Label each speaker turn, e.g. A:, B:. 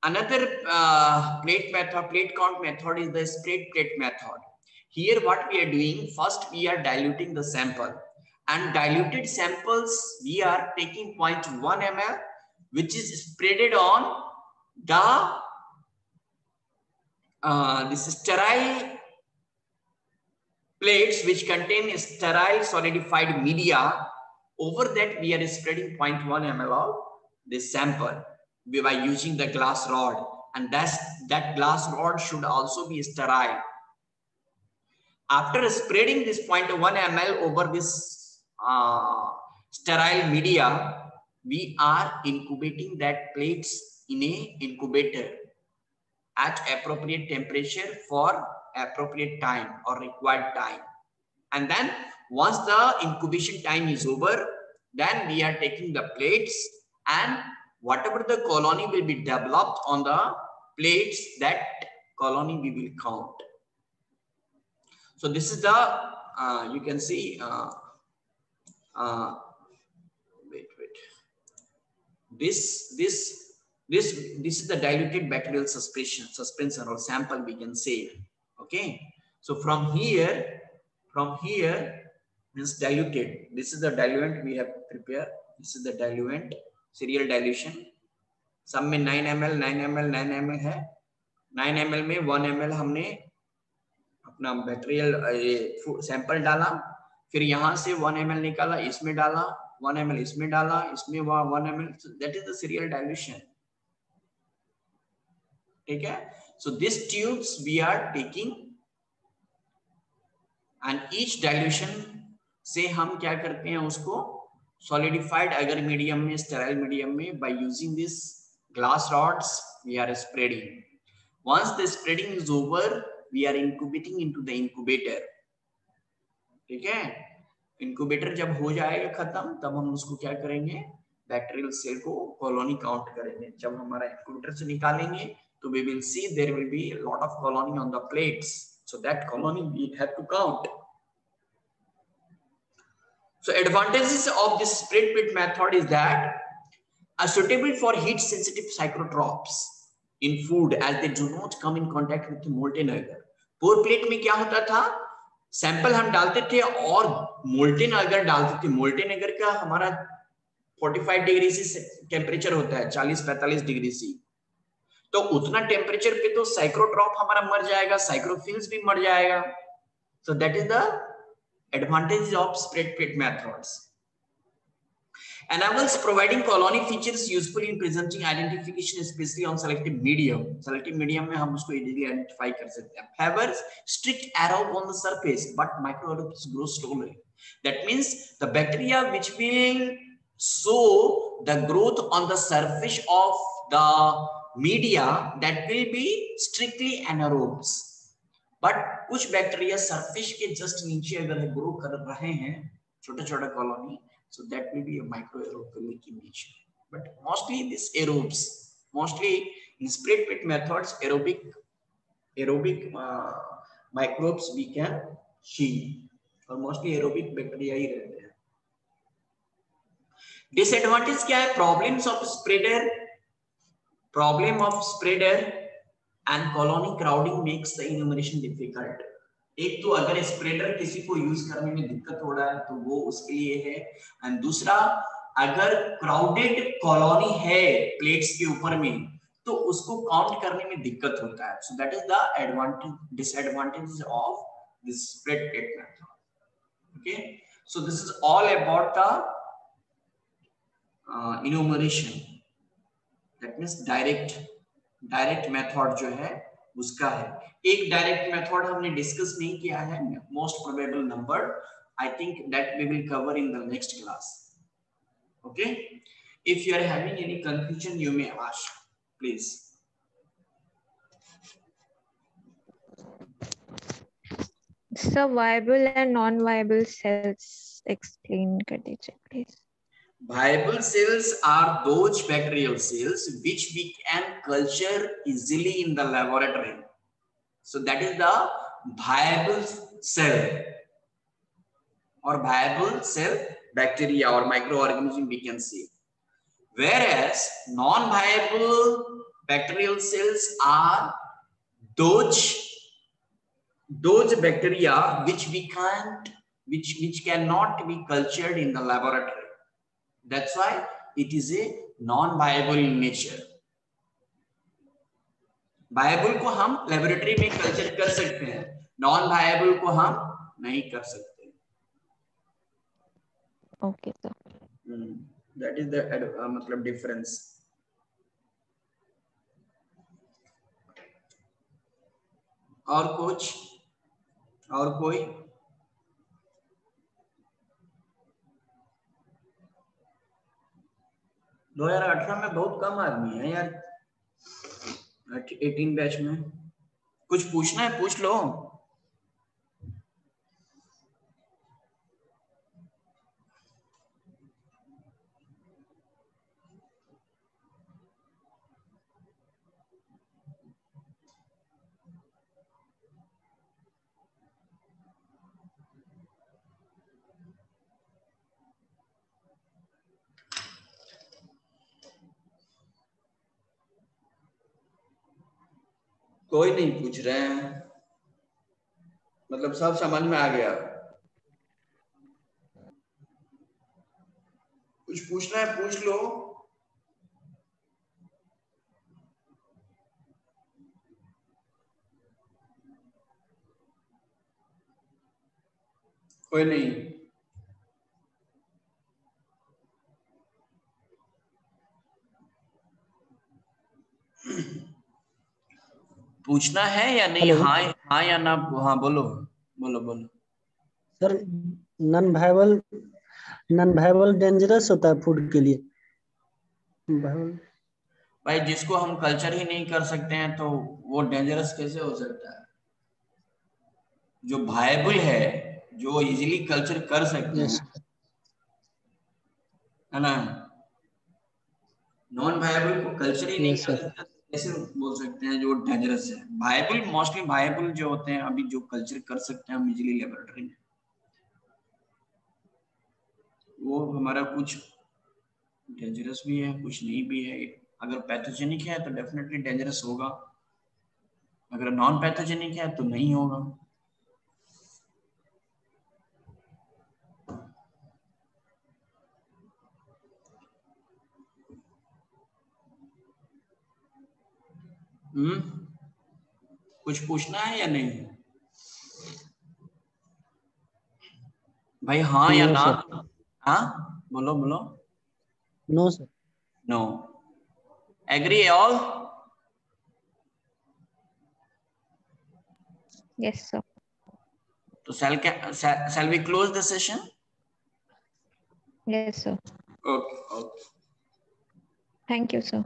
A: Another plate count method is the spread plate method. Here what we are doing, first we are diluting the sample, and diluted samples we are taking 0.1 ml, which is spreaded on the this sterile plates which contain sterile solidified media. Over that we are spreading 0.1 ml of this sample by using the glass rod, and that glass rod should also be sterile. After spreading this 0.1 ml over this sterile media, we are incubating that plates in a incubator at appropriate temperature for appropriate time or required time. And then once the incubation time is over, then we are taking the plates, and whatever the colony will be developed on the plates, that colony we will count. So this is the you can see this is the diluted bacterial suspension or sample, we can say. Okay, so from here means diluted. This is the diluent we have prepared. This is the diluent, serial dilution. सब में 9 ml 9 ml 9 ml है. 9 ml में 1 ml हमने अपना bacterial sample डाला, फिर यहाँ से 1 ml निकाला, इसमें डाला, 1 ml इसमें डाला, इसमें 1 ml. That is the serial dilution. ठीक है. So this tubes we are taking, and each dilution से हम क्या करते हैं, उसको सॉलिडिफाइड अगर मीडियम में, स्टेराइल मीडियम में, by using this glass rods we are spreading. Once the spreading is over, we are incubating into the incubator. ठीक है. इंक्यूबेटर जब हो जाएगा खत्म, तब हम उसको क्या करेंगे, बैक्टीरियल सेल को कॉलोनी काउंट करेंगे. जब हमारा इंक्यूबेटर से निकालेंगे तो we will see there will be a lot of colony on the plates, so that colony we have to count. So advantages of this spread plate method is that are suitable for heat sensitive psychrotrophs in food as they do not come in contact with the molten agar. Pour plate में क्या होता था, sample हम डालते थे और molten अगर डालते थे. मोल्टेन अगर का हमारा 45 डिग्री से टेम्परेचर होता है, 40-45 डिग्री से, तो उतना टेम्परेचर पे तो साइक्रोट्रॉप हमारा मर जाएगा, साइक्रोफिल्स भी मर जाएगा. So that is the advantage of spread plate methods. Enables providing colony features useful in presenting identification, especially on selective medium. Selective medium में हम उसको easily identify कर सकते हैं. Favors strict aerobe on the surface, but microaerobes grow slowly. That means the bacteria which will show the growth on the surface of the media, that will be strictly anaerobes. But कुछ bacteria surface के just नीचे अगर grow कर रहे हैं छोटा छोटा colony, so that will be a microaerobic in nature. But mostly this aerobes, mostly in spread plate methods, aerobic microbes we can see, और mostly aerobic bacteria ही रहते हैं. Disadvantage क्या है? Problem of spreader and colony crowding makes the enumeration difficult. एक तो अगर spreader किसी को यूज करने में दिक्कत हो रहा है तो वो उसके लिए है, एंड दूसरा अगर क्राउडेड कॉलोनी है प्लेट्स के ऊपर में तो उसको काउंट करने में दिक्कत होता है. So that is the disadvantage of this spread plate method. Okay, so this is all about the enumeration. That means direct method जो है उसका है. एक डायरेक्ट मेथड हमने डिस्कस नहीं किया है, most probable number. I think that we will cover in the next class. Okay, if you are having any confusion you may ask please.
B: Sir viable and non viable cells explain कर दीजिए please.
A: Viable cells are those bacterial cells which we can culture easily in the laboratory. So that is the viable cell or viable cell bacteria or microorganism we can see. Whereas non-viable Bacterial cells are those bacteria which cannot be cultured in the laboratory. That's why it is a non-viable in nature. Viable को हम laboratory में culture कर सकते हैं, non-viable को हम नहीं कर सकते.
B: Okay, sir.
A: That is the मतलब difference. और कुछ, और कोई? दो 2018 में बहुत कम आदमी है यार, 18 बैच में. कुछ पूछना है पूछ लो. कोई नहीं पूछ रहे हैं, मतलब सब समझ में आ गया. कुछ पूछना है पूछ लो. कोई नहीं. पूछना है या नहीं? हाँ या ना? हाँ बोलो बोलो बोलो.
C: सर नॉन वायबल डेंजरस होता है फूड के लिए.
A: भाई जिसको हम कल्चर ही नहीं कर सकते हैं तो वो डेंजरस कैसे हो सकता है? जो वायबल है, जो इजीली कल्चर कर सकते हैं, है ना. नॉन वायबल को कल्चर ही नहीं कर सकते कैसे बोल सकते हैं जो डेंजरस है? वायबल, मोस्टली वायबल जो होते हैं अभी जो कल्चर कर सकते हैं हम इजीली लेबोरेटरी में, वो हमारा कुछ डेंजरस भी है कुछ नहीं भी है. अगर पैथोजेनिक है तो डेफिनेटली डेंजरस होगा, अगर नॉन पैथोजेनिक है तो नहीं होगा. कुछ पूछना है या नहीं भाई? हाँ या ना? हाँ बोलो बोलो.
C: No sir.
A: No. Agree all?
B: Yes, sir.
A: तो shall we close the session?
B: Yes, sir.
A: Okay.
B: Thank you, sir.